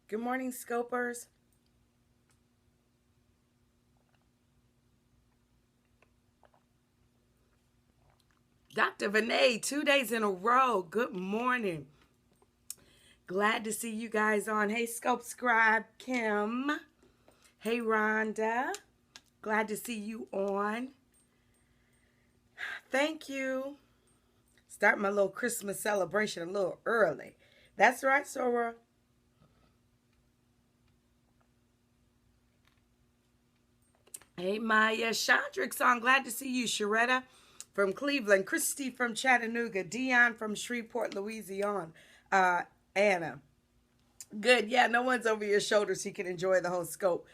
Good morning, Scopers. Dr. Vinay, 2 days in a row. Good morning. Glad to see you guys on. Hey, Scope Scribe Kim. Hey, Rhonda. Glad to see you on. Thank you. Start my little Christmas celebration a little early. That's right, Sora. Hey, Maya. Chandrick's on. Glad to see you. Sharetta from Cleveland. Christy from Chattanooga. Dion from Shreveport, Louisiana. Anna. Good. Yeah, no one's over your shoulder so you can enjoy the whole scope.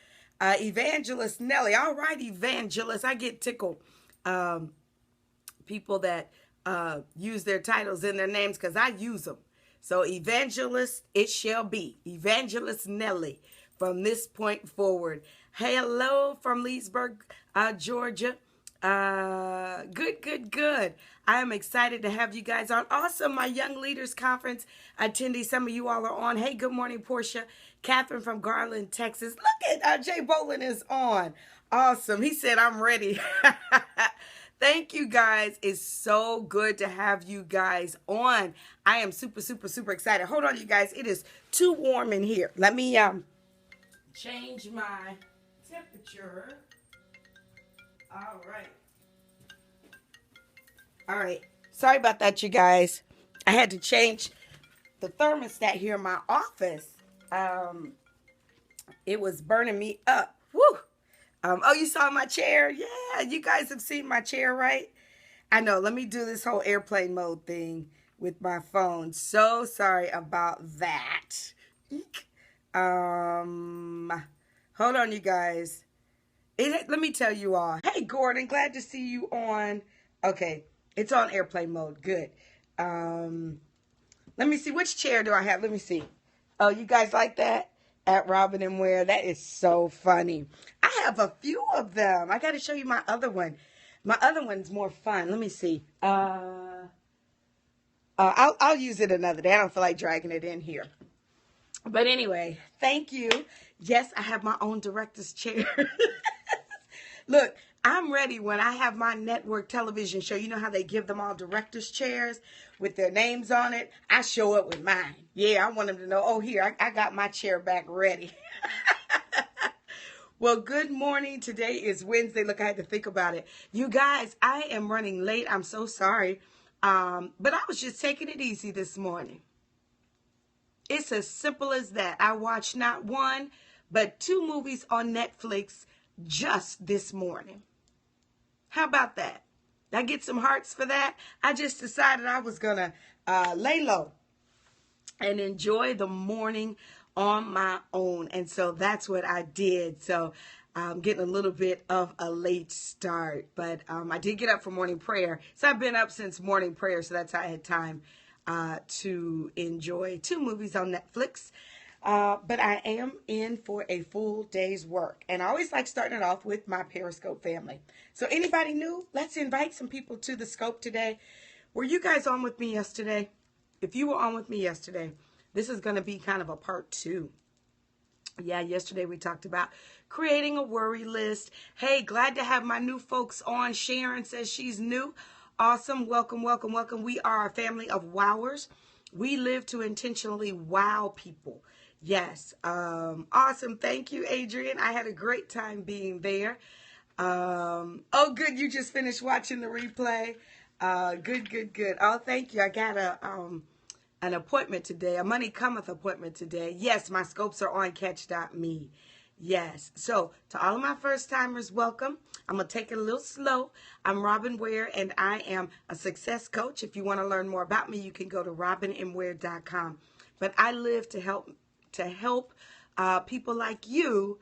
Evangelist Nelly. All right, Evangelist. I get tickled. Um, People that use their titles in their names because I use them. So, Evangelist, it shall be. Evangelist Nelly from this point forward. Hello from Leesburg, Georgia. Good. I am excited to have you guys on. Awesome, my Young Leaders Conference attendees. Some of you all are on. Hey, good morning, Portia. Catherine from Garland, Texas. Look at Jay Bolin is on. Awesome. He said, I'm ready. Thank you guys. It's so good to have you guys on. I am super excited. Hold on, you guys. It is too warm in here. Let me change my temperature. All right. All right. Sorry about that, you guys. I had to change the thermostat here in my office. It was burning me up. Woo! Oh, you saw my chair? Yeah, you guys have seen my chair, right? I know. Let me do this whole airplane mode thing with my phone. So sorry about that. Eek. Hold on, you guys. Let me tell you all. Hey, Gordon, glad to see you on. Okay, it's on airplane mode. Good. Let me see. Which chair do I have? Let me see. Oh, you guys like that? At Robin and Ware. That is so funny. I have a few of them. I got to show you my other one. My other one's more fun. Let me see. I'll use it another day. I don't feel like dragging it in here. But anyway, thank you. Yes, I have my own director's chair. Look, I'm ready when I have my network television show. You know how they give them all director's chairs with their names on it? I show up with mine. Yeah, I want them to know, oh, here, I got my chair back ready. Well, good morning. Today is Wednesday. Look, I had to think about it. You guys, I am running late. I'm so sorry. But I was just taking it easy this morning. It's as simple as that. I watched not one, but two movies on Netflix just this morning. How about that? I get some hearts for that. I just decided I was going to lay low and enjoy the morning on my own. And so that's what I did. So I'm getting a little bit of a late start, but I did get up for morning prayer. So I've been up since morning prayer. So that's how I had time to enjoy two movies on Netflix. But I am in for a full day's work. And I always like starting it off with my Periscope family. So anybody new, let's invite some people to the Scope today. Were you guys on with me yesterday? If you were on with me yesterday, this is going to be kind of a part two. Yeah, yesterday we talked about creating a worry list. Hey, glad to have my new folks on. Sharon says she's new. Awesome. Welcome. We are a family of wowers. We live to intentionally wow people. Yes. Awesome. Thank you, Adrian. I had a great time being there. Oh, good. You just finished watching the replay. Good. Oh, thank you. I got an appointment today, a Money Cometh appointment today. Yes, my scopes are on catch.me. Yes. So to all of my first timers, welcome. I'm going to take it a little slow. I'm Robin Ware, and I am a success coach. If you want to learn more about me, you can go to robinandware.com. But I live to help people like you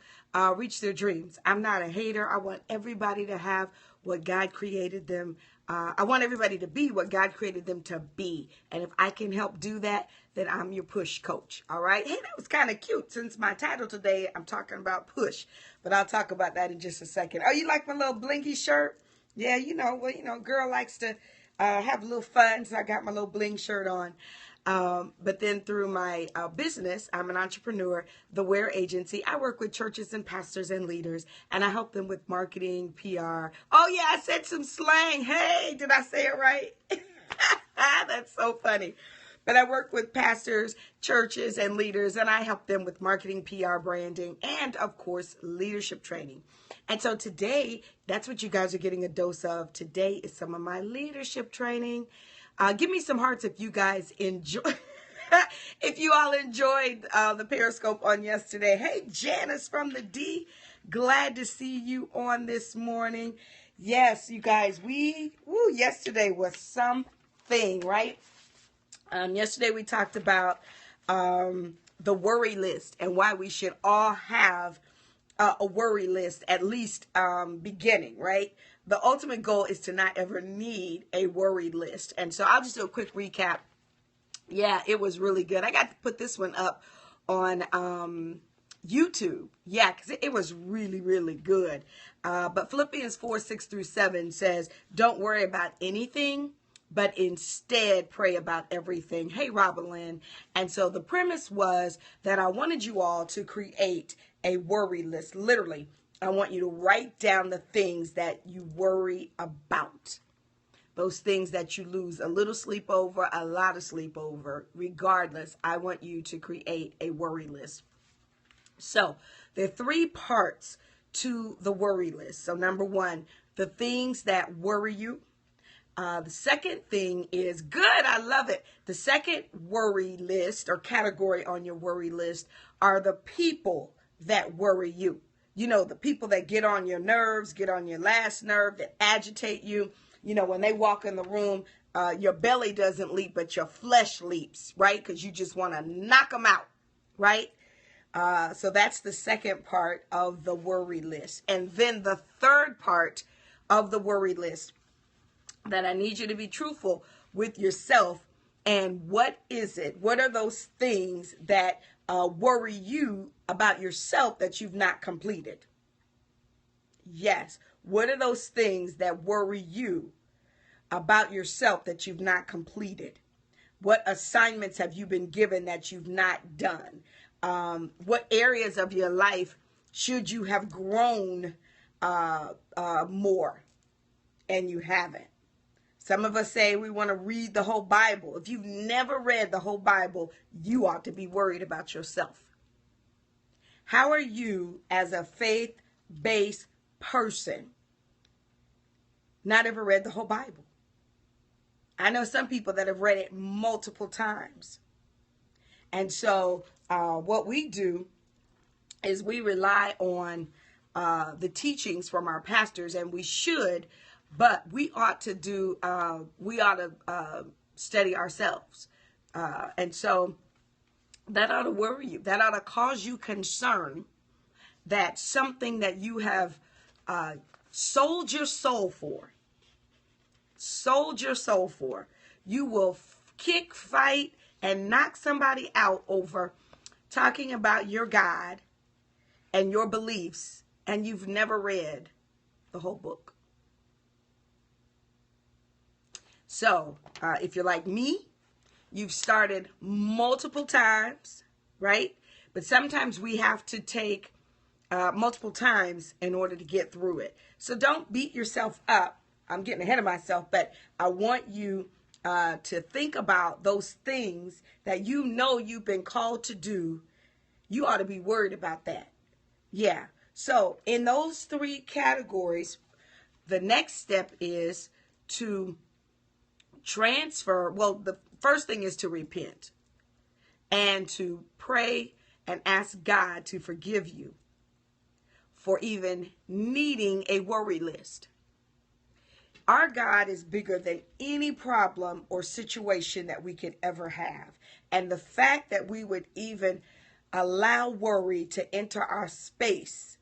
reach their dreams. I'm not a hater. I want everybody to have what God created them. I want everybody to be what God created them to be. And if I can help do that, then I'm your push coach. All right. Hey, that was kind of cute. Since my title today, I'm talking about push, but I'll talk about that in just a second. Oh, you like my little blinky shirt? Yeah, girl likes to have a little fun. So I got my little bling shirt on. But then through my business, I'm an entrepreneur, the Ware agency. I work with churches and pastors and leaders, and I help them with marketing, PR. Oh yeah, I said some slang. Hey, did I say it right? That's so funny. But I work with pastors, churches, and leaders, and I help them with marketing, PR, branding, and of course, leadership training. And so today, that's what you guys are getting a dose of. Today is some of my leadership training. Give me some hearts if you guys enjoy. If you all enjoyed the Periscope on yesterday. Hey, Janice from the D. Glad to see you on this morning. Yes, you guys, yesterday was something, right? Yesterday we talked about the worry list and why we should all have a worry list, at least beginning, right? The ultimate goal is to not ever need a worry list. And so I'll just do a quick recap. Yeah, it was really good. I got to put this one up on YouTube. Yeah, because it was really, really good. But Philippians 4:6-7 says, don't worry about anything, but instead pray about everything. Hey, Robin Lynn. And so the premise was that I wanted you all to create a worry list. Literally, I want you to write down the things that you worry about. Those things that you lose a little sleep over, a lot of sleep over. Regardless, I want you to create a worry list. So there are 3 parts to the worry list. So number 1, the things that worry you. The second thing is good. I love it. The second worry list or category on your worry list are the people that worry you. You know, the people that get on your nerves, get on your last nerve, that agitate you. You know, when they walk in the room, your belly doesn't leap, but your flesh leaps, right? Because you just want to knock them out, right? So that's the second part of the worry list. And then the third part of the worry list that I need you to be truthful with yourself. And what is it? What are those things that worry you about yourself that you've not completed? Yes. What are those things that worry you about yourself that you've not completed? What assignments have you been given that you've not done? What areas of your life should you have grown more and you haven't? Some of us say we want to read the whole Bible. If you've never read the whole Bible, you ought to be worried about yourself. How are you as a faith-based person not ever read the whole Bible? I know some people that have read it multiple times. And so what we do is we rely on the teachings from our pastors, and we should, but we ought to study ourselves. And so that ought to worry you. That ought to cause you concern that something that you have sold your soul for, you will kick, fight, and knock somebody out over talking about your God and your beliefs, and you've never read the whole book. So if you're like me, you've started multiple times, right? But sometimes we have to take multiple times in order to get through it. So don't beat yourself up. I'm getting ahead of myself, but I want you to think about those things that you know you've been called to do. You ought to be worried about that. Yeah. So in those 3 categories, the next step is to transfer. Well, the first thing is to repent and to pray and ask God to forgive you for even needing a worry list. Our God is bigger than any problem or situation that we could ever have. And the fact that we would even allow worry to enter our space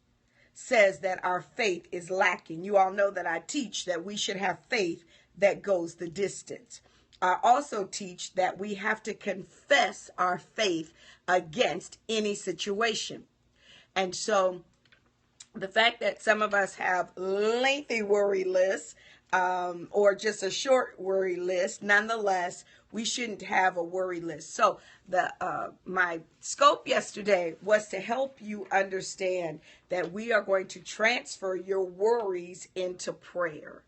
says that our faith is lacking. You all know that I teach that we should have faith that goes the distance. I also teach that we have to confess our faith against any situation. And so the fact that some of us have lengthy worry lists, or just a short worry list. Nonetheless, we shouldn't have a worry list. So my scope yesterday was to help you understand that we are going to transfer your worries into prayer.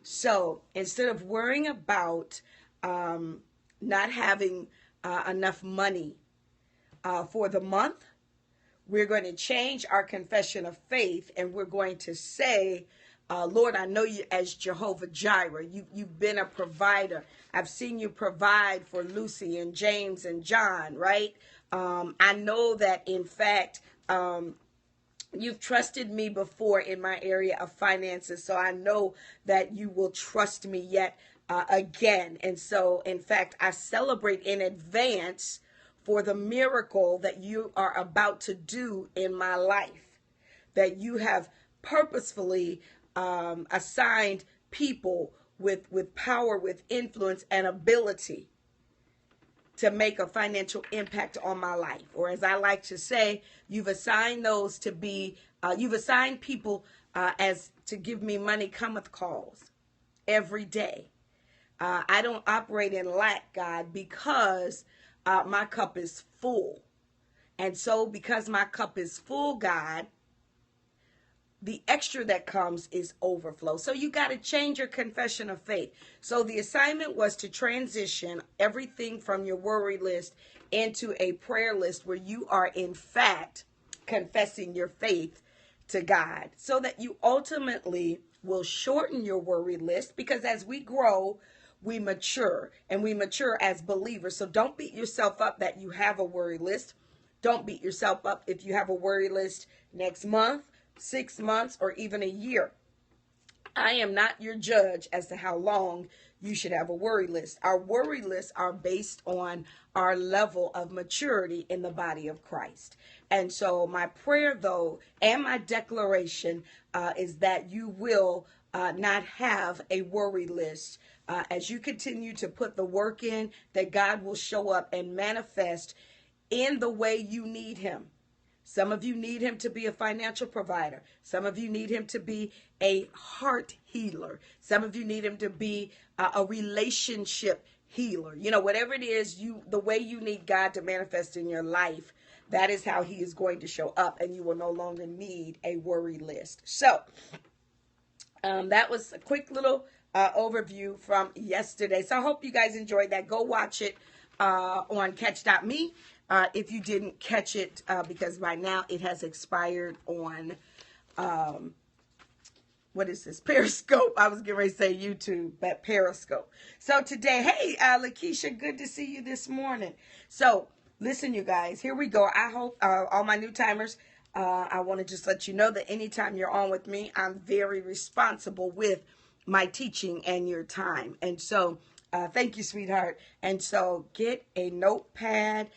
So instead of worrying about not having enough money for the month, we're going to change our confession of faith, and we're going to say, Lord, I know you as Jehovah Jireh. You've been a provider. I've seen you provide for Lucy and James and John, right? I know that, in fact, you've trusted me before in my area of finances, so I know that you will trust me yet again. And so, in fact, I celebrate in advance for the miracle that you are about to do in my life, that you have purposefully assigned people with power, with influence and ability to make a financial impact on my life. Or as I like to say, you've assigned those to be, you've assigned people as to give me money cometh calls every day. I don't operate in lack, God, because my cup is full. And so because my cup is full, God, the extra that comes is overflow. So you got to change your confession of faith. So the assignment was to transition everything from your worry list into a prayer list where you are in fact confessing your faith to God, so that you ultimately will shorten your worry list, because as we grow, we mature, and we mature as believers. So don't beat yourself up that you have a worry list. Don't beat yourself up if you have a worry list next month, 6 months, or even a year. I am not your judge as to how long you should have a worry list. Our worry lists are based on our level of maturity in the body of Christ. And so my prayer, though, and my declaration is that you will not have a worry list. As you continue to put the work in, that God will show up and manifest in the way you need him. Some of you need him to be a financial provider. Some of you need him to be a heart healer. Some of you need him to be a relationship healer. You know, whatever it is, the way you need God to manifest in your life, that is how he is going to show up, and you will no longer need a worry list. So that was a quick little overview from yesterday. So I hope you guys enjoyed that. Go watch it on catch.me. If you didn't catch it, because by now it has expired on, what is this? Periscope. I was getting ready to say YouTube, but Periscope. So today, hey, Lakeisha, good to see you this morning. So listen, you guys, here we go. I hope all my new timers, I want to just let you know that anytime you're on with me, I'm very responsible with my teaching and your time. And so thank you, sweetheart. And so get a notepad,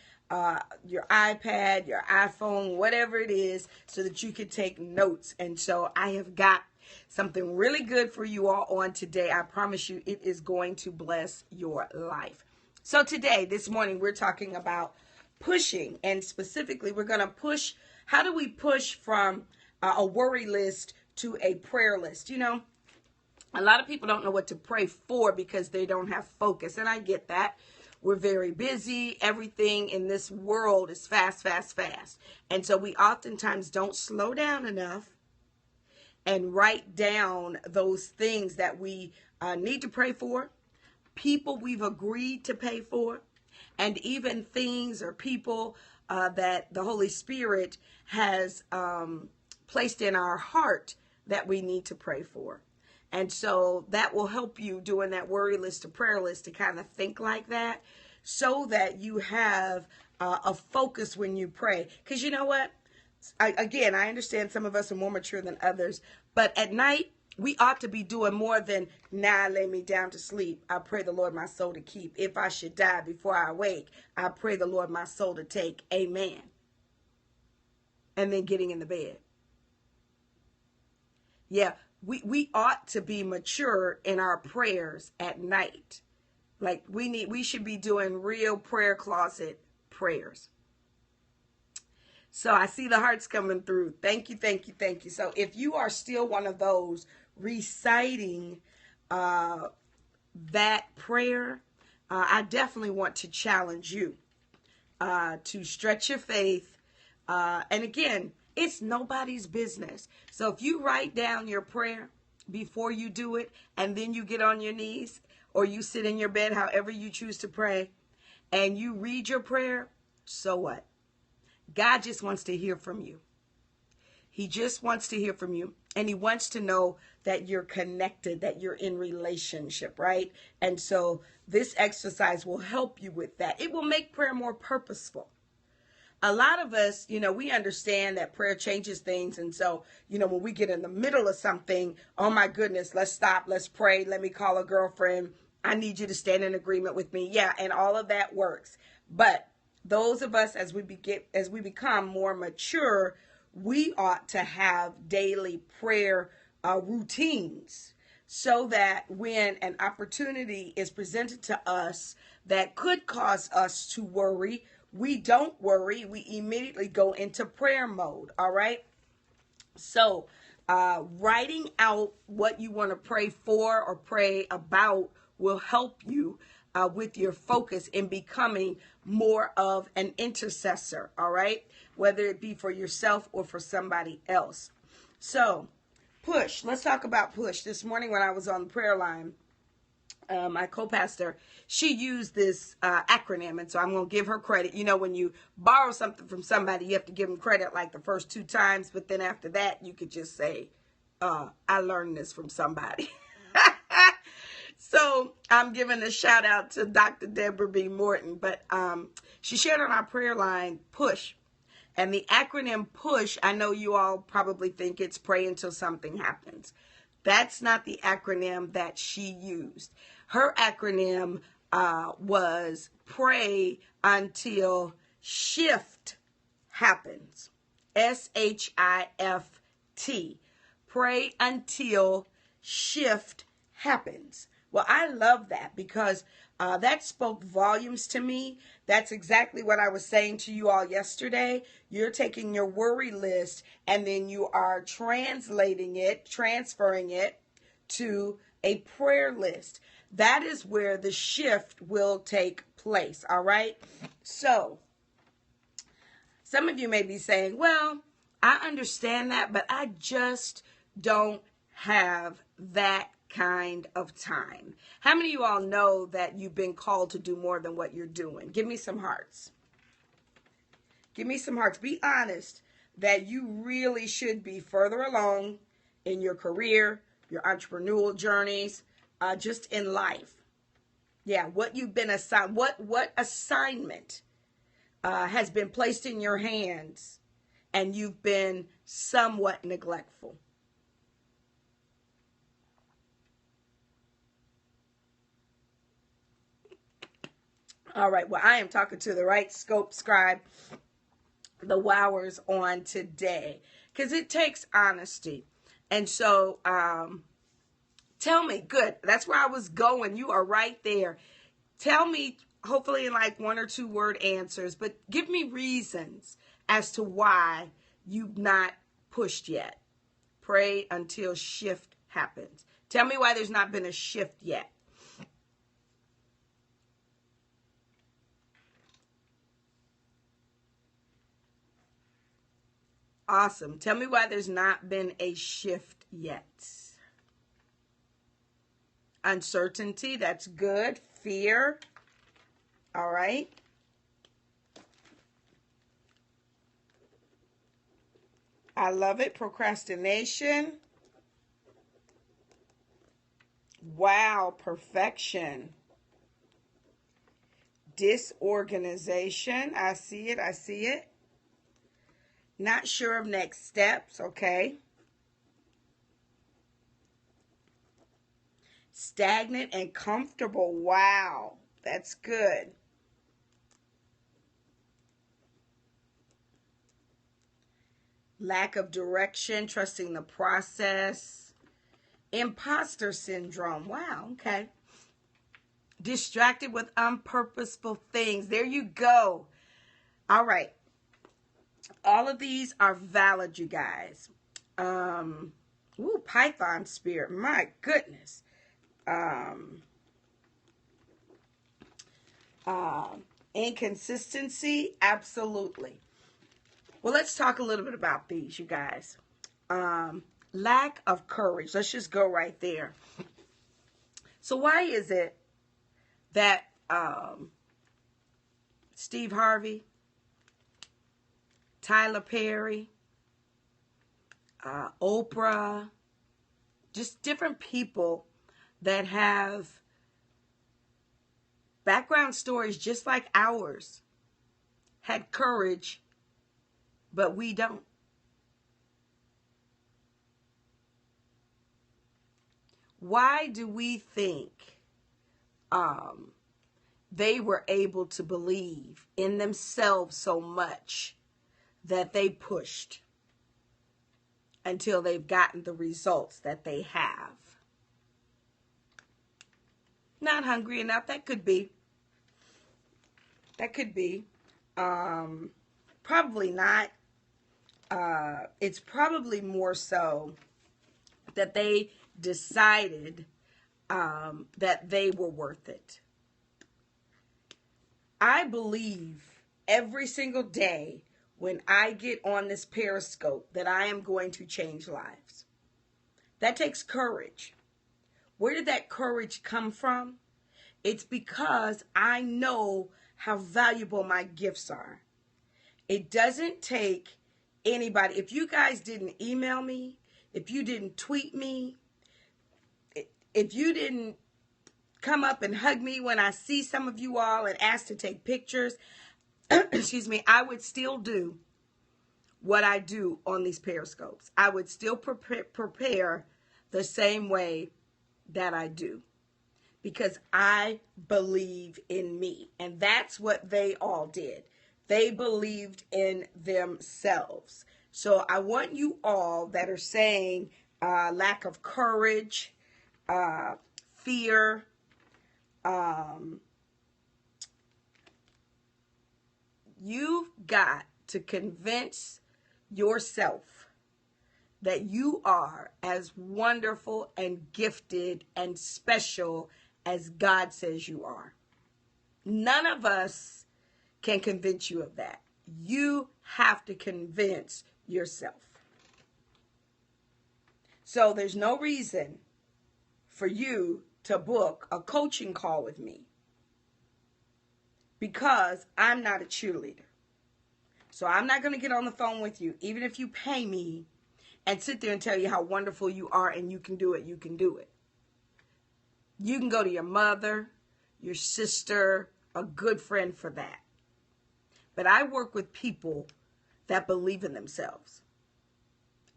your iPad, your iPhone, whatever it is, so that you can take notes. And so I have got something really good for you all on today. I promise you it is going to bless your life. So today, this morning, we're talking about pushing, and specifically we're going to push. How do we push from a worry list to a prayer list? You know, a lot of people don't know what to pray for because they don't have focus, and I get that. We're very busy. Everything in this world is fast, fast, fast. And so we oftentimes don't slow down enough and write down those things that we need to pray for, people we've agreed to pay for, and even things or people that the Holy Spirit has placed in our heart that we need to pray for. And so that will help you doing that worry list to prayer list to kind of think like that, so that you have a focus when you pray. Because you know what? I understand some of us are more mature than others, but at night, we ought to be doing more than, now I lay me down to sleep. I pray the Lord my soul to keep. If I should die before I wake, I pray the Lord my soul to take. Amen. And then getting in the bed. Yeah, we ought to be mature in our prayers at night. Like we should be doing real prayer closet prayers. So I see the hearts coming through. Thank you, thank you, thank you. So if you are still one of those reciting uh, that prayer, I definitely want to challenge you to stretch your faith. And again, it's nobody's business. So if you write down your prayer before you do it, and then you get on your knees, or you sit in your bed, however you choose to pray, and you read your prayer, so what? God just wants to hear from you. He just wants to hear from you. And he wants to know that you're connected, that you're in relationship, right? And so this exercise will help you with that. It will make prayer more purposeful. A lot of us, we understand that prayer changes things. And so, when we get in the middle of something, oh my goodness, let's stop, let's pray, let me call a girlfriend. I need you to stand in agreement with me. Yeah, and all of that works. But those of us, as we become more mature, we ought to have daily prayer routines, so that when an opportunity is presented to us that could cause us to worry, we don't worry. We immediately go into prayer mode. All right. So writing out what you want to pray for or pray about will help you with your focus in becoming more of an intercessor. All right. Whether it be for yourself or for somebody else. So push. Let's talk about push. This morning when I was on the prayer line, my co-pastor, she used this acronym, and so I'm going to give her credit. When you borrow something from somebody, you have to give them credit like the first 2 times, but then after that, you could just say, I learned this from somebody. So I'm giving a shout out to Dr. Debra B. Morton, but she shared on our prayer line, push. And the acronym push, I know you all probably think it's pray until something happens. That's not the acronym that she used. Her acronym was pray until shift happens. SHIFT. Pray until shift happens. Well, I love that because that spoke volumes to me. That's exactly what I was saying to you all yesterday. You're taking your worry list and then you are transferring it to a prayer list. That is where the shift will take place. All right. So some of you may be saying, well, I understand that, but I just don't have that kind of time. How many of you all know that you've been called to do more than what you're doing? Give me some hearts. Give me some hearts. Be honest that you really should be further along in your career, your entrepreneurial journeys, just in life. Yeah, what you've been assigned, what assignment has been placed in your hands and you've been somewhat neglectful. All right, well, I am talking to the right scope scribe, the Wares on today, because it takes honesty. And so tell me, good, that's where I was going. You are right there. Tell me, hopefully in like 1 or 2 word answers, but give me reasons as to why you've not pushed yet. Pray until shift happens. Tell me why there's not been a shift yet. Awesome. Tell me why there's not been a shift yet. Uncertainty, that's good. Fear. All right. I love it. Procrastination. Wow, perfection. Disorganization. I see it. I see it. Not sure of next steps. Okay. Stagnant and comfortable. Wow, that's good. Lack of direction, trusting the process. Imposter syndrome. Wow, okay. Distracted with unpurposeful things. There you go. All right. All of these are valid, you guys. Python spirit. My goodness. Inconsistency, absolutely. Well, let's talk a little bit about these, you guys. Lack of courage. Let's just go right there. So why is it that Steve Harvey, Tyler Perry, Oprah, just different people that have background stories just like ours had courage, but we don't? Why do we think they were able to believe in themselves so much that they pushed until they've gotten the results that they have? Not hungry enough. That could be. That could be. Probably not. It's probably more so that they decided that they were worth it. I believe every single day when I get on this periscope that I am going to change lives. That takes courage. Where did that courage come from? It's because I know how valuable my gifts are. It doesn't take anybody. If you guys didn't email me, if you didn't tweet me, if you didn't come up and hug me when I see some of you all and ask to take pictures, excuse me, I would still do what I do on these periscopes. I would still prepare the same way that I do, because I believe in me. And that's what they all did. They believed in themselves. So I want you all that are saying lack of courage, fear, you've got to convince yourself that you are as wonderful and gifted and special as God says you are. None of us can convince you of that. You have to convince yourself. So there's no reason for you to book a coaching call with me, because I'm not a cheerleader. So I'm not going to get on the phone with you, even if you pay me, and sit there and tell you how wonderful you are and you can do it. You can do it. You can go to your mother, your sister, a good friend for that. But I work with people that believe in themselves.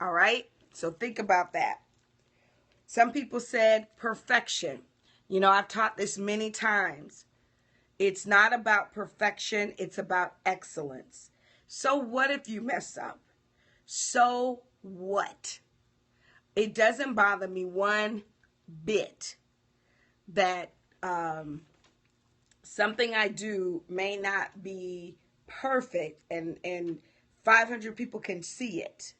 All right? So think about that. Some people said perfection. You know, I've taught this many times. It's not about perfection. It's about excellence. So what if you mess up? So what? It doesn't bother me one bit that something I do may not be perfect and 500 people can see it.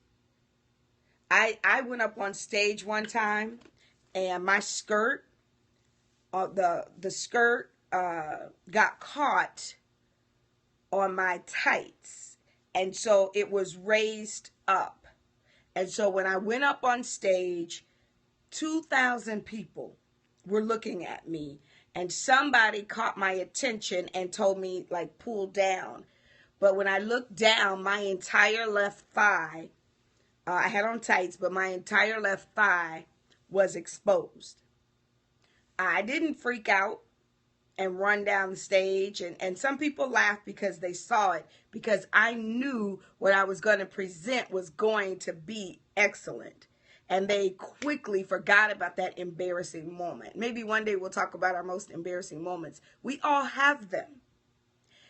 I went up on stage one time and my skirt, the skirt got caught on my tights, and so it was raised up. And so when I went up on stage, 2,000 people were looking at me, and somebody caught my attention and told me, like, pull down. But when I looked down, my entire left thigh, I had on tights, but my entire left thigh was exposed. I didn't freak out and run down the stage, and some people laughed because they saw it, because I knew what I was going to present was going to be excellent. And they quickly forgot about that embarrassing moment. Maybe one day we'll talk about our most embarrassing moments. We all have them.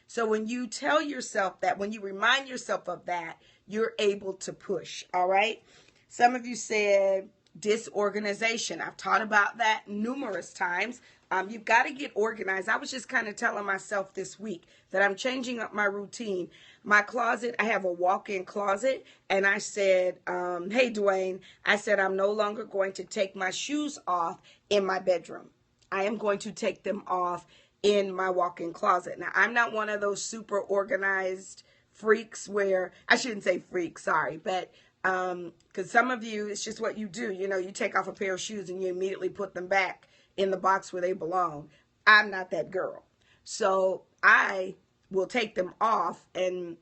So when you tell yourself that, when you remind yourself of that, you're able to push, all right? Some of you said disorganization. I've taught about that numerous times. You've got to get organized. I was just kind of telling myself this week that I'm changing up my routine. My closet, I have a walk-in closet, and I said, hey, Dwayne, I said, I'm no longer going to take my shoes off in my bedroom. I am going to take them off in my walk-in closet. Now, I'm not one of those super organized freaks where, I shouldn't say freaks, sorry, but because some of you, it's just what you do. You know, you take off a pair of shoes and you immediately put them back in the box where they belong. I'm not that girl. So I will take them off, and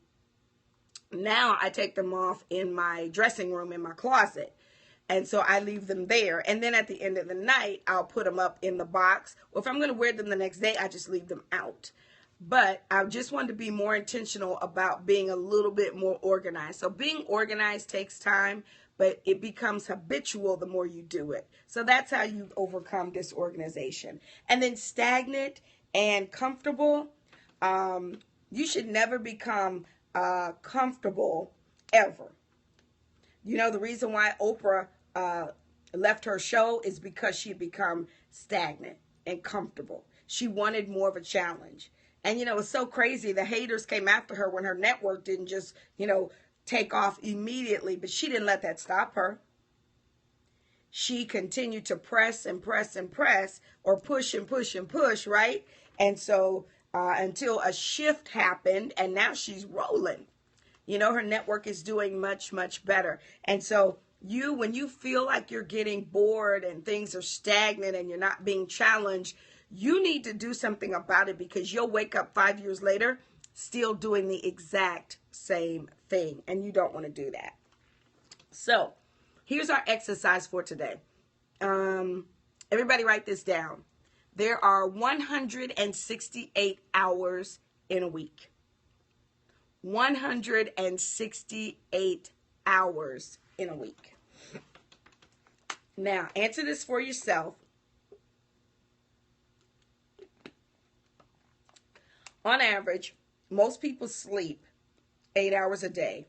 now I take them off in my dressing room, in my closet. And so I leave them there. And then at the end of the night, I'll put them up in the box. Or if I'm going to wear them the next day, I just leave them out. But I just wanted to be more intentional about being a little bit more organized. So being organized takes time, but it becomes habitual the more you do it. So that's how you overcome disorganization. And then stagnant and comfortable. You should never become comfortable ever. You know, the reason why Oprah left her show is because she had become stagnant and comfortable. She wanted more of a challenge. And, you know, it's so crazy. The haters came after her when her network didn't just, you know, take off immediately. But she didn't let that stop her. She continued to press and press and press, or push and push and push, right? And so until a shift happened, and now she's rolling. You know, her network is doing much, much better. And so when you feel like you're getting bored and things are stagnant and you're not being challenged, you need to do something about it, because you'll wake up 5 years later still doing the exact same thing, and you don't want to do that. So here's our exercise for today. Everybody write this down. There are 168 hours in a week. 168 hours in a week. Now, answer this for yourself. On average, most people sleep 8 hours a day.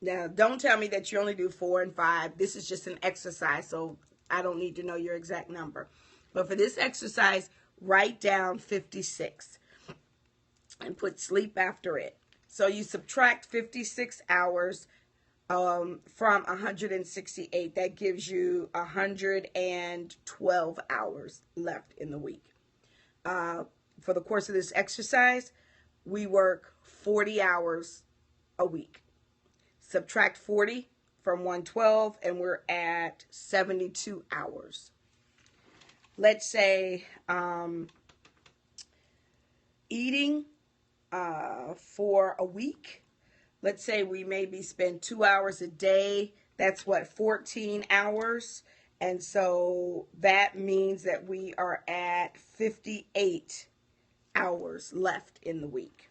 Now, don't tell me that you only do 4 and 5. This is just an exercise, so I don't need to know your exact number. But for this exercise, write down 56 and put sleep after it. So you subtract 56 hours from 168. That gives you 112 hours left in the week. For the course of this exercise, we work 40 hours a week. Subtract 40 from 112, and we're at 72 hours. Let's say eating for a week. Let's say we maybe spend 2 hours a day. That's what, 14 hours. And so that means that we are at 58 hours left in the week.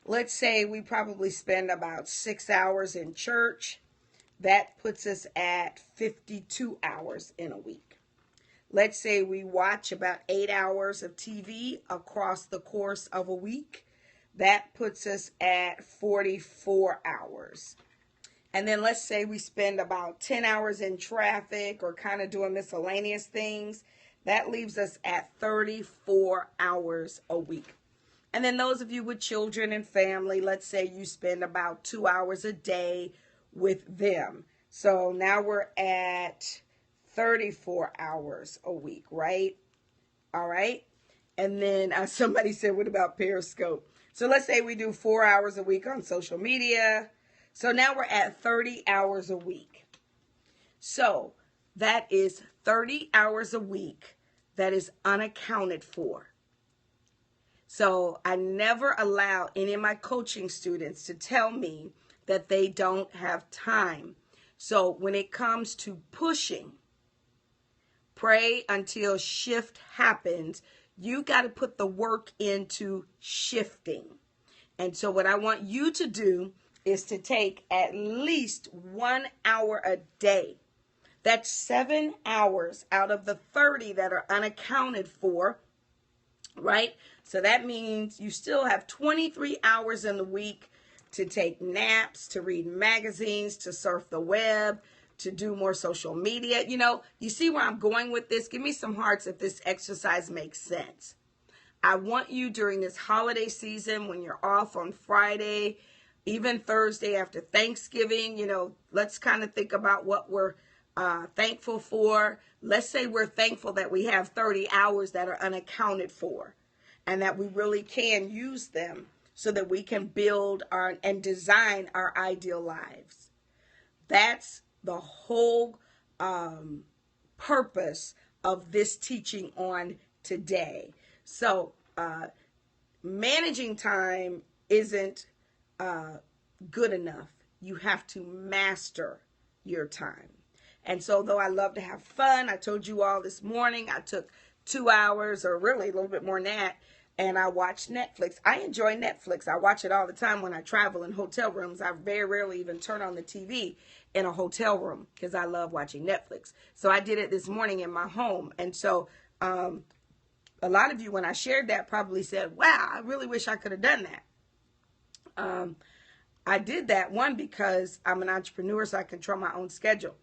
Let's say we probably spend about 6 hours in church. That puts us at 52 hours in a week. Let's say we watch about 8 hours of TV across the course of a week. That puts us at 44 hours. And then let's say we spend about 10 hours in traffic or kind of doing miscellaneous things. That leaves us at 34 hours a week. And then those of you with children and family, let's say you spend about 2 hours a day with them. So now we're at 34 hours a week, right? All right. And then somebody said, what about Periscope? So let's say we do 4 hours a week on social media. So now we're at 30 hours a week. So that is 30 hours a week that is unaccounted for. So I never allow any of my coaching students to tell me that they don't have time. So when it comes to pushing, pray until shift happens, you got to put the work into shifting. And so what I want you to do is to take at least 1 hour a day. That's 7 hours out of the 30 that are unaccounted for, right? So that means you still have 23 hours in the week to take naps, to read magazines, to surf the web, to do more social media. You know, you see where I'm going with this? Give me some hearts if this exercise makes sense. I want you during this holiday season, when you're off on Friday, even Thursday after Thanksgiving, you know, let's kind of think about what we're thankful for. Let's say we're thankful that we have 30 hours that are unaccounted for and that we really can use them so that we can build and design our ideal lives. That's the whole purpose of this teaching on today. So managing time isn't good enough. You have to master your time. And so though I love to have fun, I told you all this morning, I took 2 hours or really a little bit more than that, and I watched Netflix. I enjoy Netflix. I watch it all the time when I travel in hotel rooms. I very rarely even turn on the TV in a hotel room because I love watching Netflix. So I did it this morning in my home. And so a lot of you, when I shared that, probably said, wow, I really wish I could have done that. I did that, one, because I'm an entrepreneur, so I control my own schedule.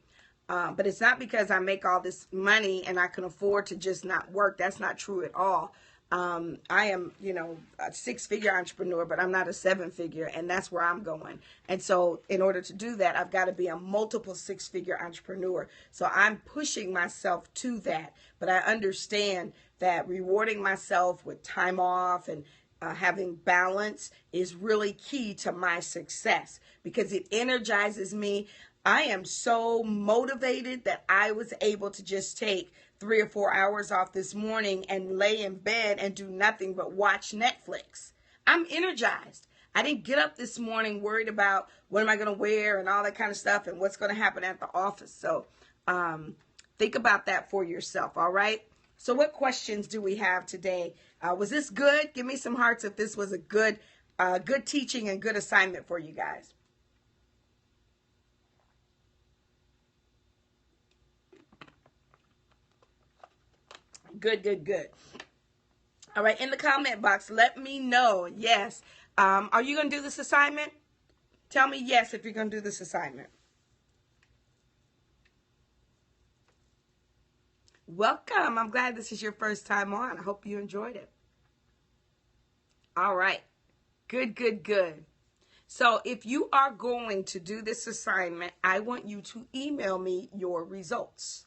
But it's not because I make all this money and I can afford to just not work. That's not true at all. I am, you know, a 6-figure entrepreneur, but I'm not a 7-figure, and that's where I'm going. And so in order to do that, I've got to be a multiple 6-figure entrepreneur. So I'm pushing myself to that. But I understand that rewarding myself with time off and having balance is really key to my success because it energizes me. I am so motivated that I was able to just take 3 or 4 hours off this morning and lay in bed and do nothing but watch Netflix. I'm energized. I didn't get up this morning worried about what am I going to wear and all that kind of stuff and what's going to happen at the office. So think about that for yourself, all right? So what questions do we have today? Was this good? Give me some hearts if this was a good teaching and good assignment for you guys. Good, good, good. All right, in the comment box, let me know. Yes. Are you going to do this assignment? Tell me yes if you're going to do this assignment. Welcome. I'm glad this is your first time on. I hope you enjoyed it. All right. Good, good, good. So if you are going to do this assignment, I want you to email me your results.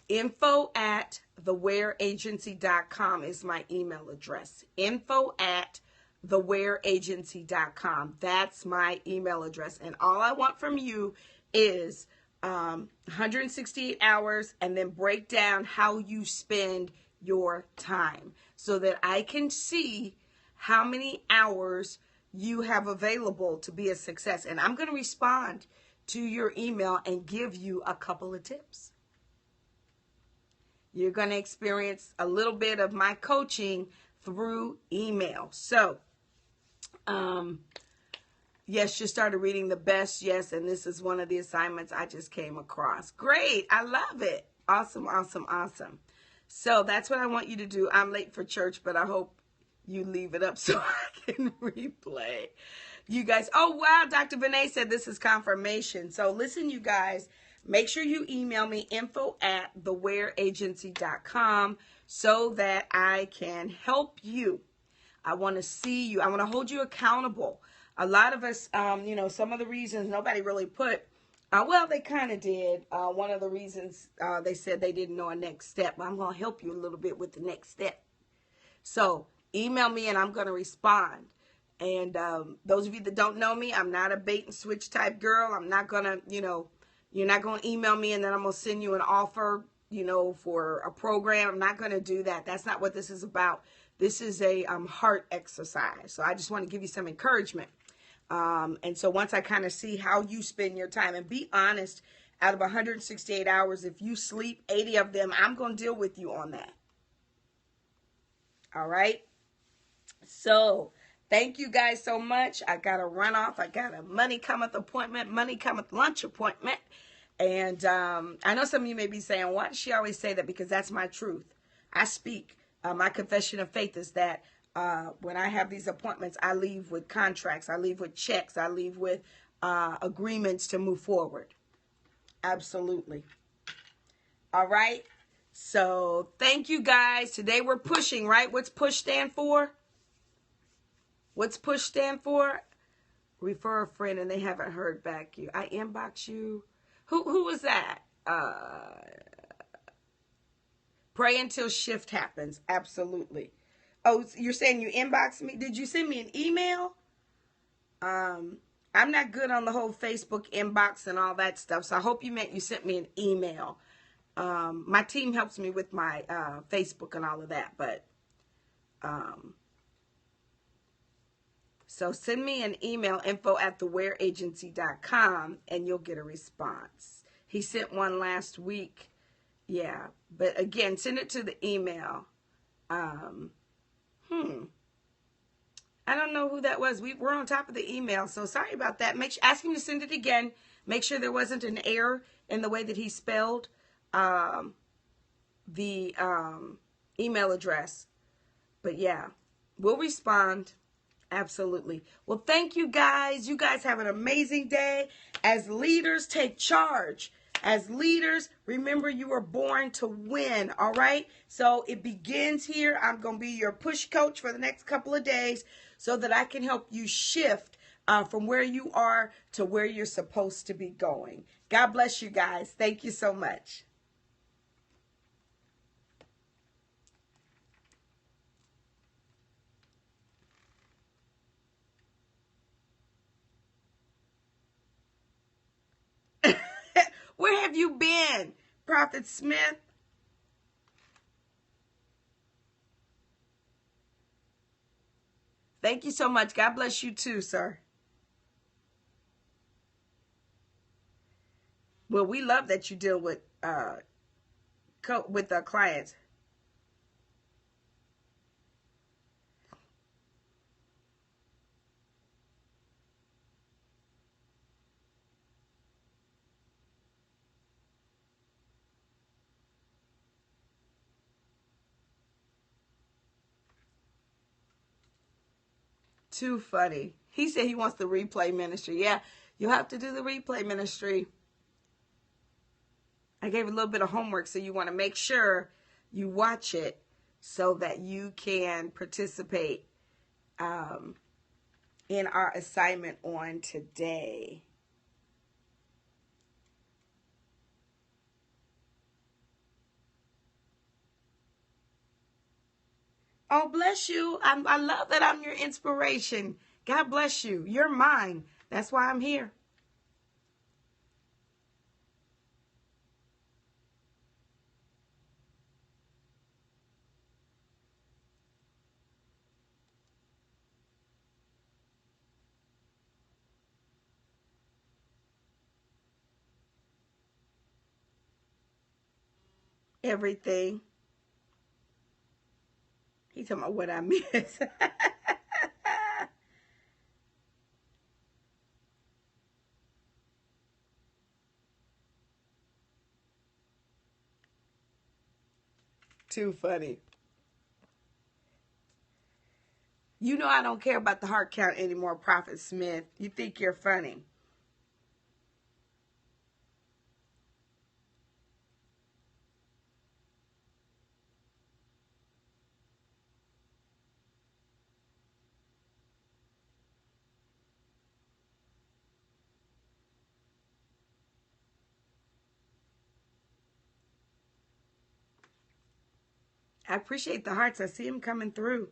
info@thewareagency.com is my email address. info@thewareagency.com. That's my email address. And all I want from you is 168 hours and then break down how you spend your time so that I can see how many hours you have available to be a success. And I'm going to respond to your email and give you a couple of tips. You're going to experience a little bit of my coaching through email. So, yes, you started reading the best. Yes, and this is one of the assignments I just came across. Great. I love it. Awesome, awesome, awesome. So that's what I want you to do. I'm late for church, but I hope you leave it up so I can replay. You guys, oh, wow, Dr. Benet said this is confirmation. So listen, you guys. Make sure you email me info@thewareagency.com so that I can help you. I want to see you. I want to hold you accountable. A lot of us, you know, some of the reasons nobody really put, well, they kind of did. One of the reasons they said they didn't know a next step. I'm going to help you a little bit with the next step. So email me and I'm going to respond. And those of you that don't know me, I'm not a bait and switch type girl. I'm not going to, you know, you're not going to email me and then I'm going to send you an offer, you know, for a program. I'm not going to do that. That's not what this is about. This is a heart exercise. So I just want to give you some encouragement. And so once I kind of see how you spend your time, and be honest, out of 168 hours, if you sleep 80 of them, I'm going to deal with you on that. All right. So thank you guys so much. I got to run off. I got a money cometh appointment, money cometh lunch appointment. And I know some of you may be saying, why does she always say that? Because that's my truth. I speak. My confession of faith is that when I have these appointments, I leave with contracts. I leave with checks. I leave with agreements to move forward. Absolutely. All right. So thank you guys. Today we're pushing, right? What's push stand for? What's push stand for? Refer a friend and they haven't heard back you. I inbox you. Who was that? Pray until shift happens. Absolutely. Oh, you're saying you inboxed me? Did you send me an email? I'm not good on the whole Facebook inbox and all that stuff, so I hope you meant you sent me an email. My team helps me with my Facebook and all of that, but so send me an email, info@thewareagency.com, and you'll get a response. He sent one last week. Yeah, but again, send it to the email. I don't know who that was. We're on top of the email, so sorry about that. Ask him to send it again. Make sure there wasn't an error in the way that he spelled the email address. But yeah, we'll respond. Absolutely. Well, thank you guys. You guys have an amazing day. As leaders, take charge. As leaders, remember you were born to win, all right? So it begins here. I'm going to be your push coach for the next couple of days so that I can help you shift from where you are to where you're supposed to be going. God bless you guys. Thank you so much. Where have you been, Prophet Smith? Thank you so much. God bless you too, sir. Well, we love that you deal with clients. Too funny. He said he wants the replay ministry. Yeah, you have to do the replay ministry. I gave a little bit of homework, so you want to make sure you watch it so that you can participate in our assignment on today. Oh, bless you. I love that I'm your inspiration. God bless you. You're mine. That's why I'm here. Everything. He talking about what I miss. Too funny. You know I don't care about the heart count anymore, Prophet Smith. You think you're funny. I appreciate the hearts. I see them coming through.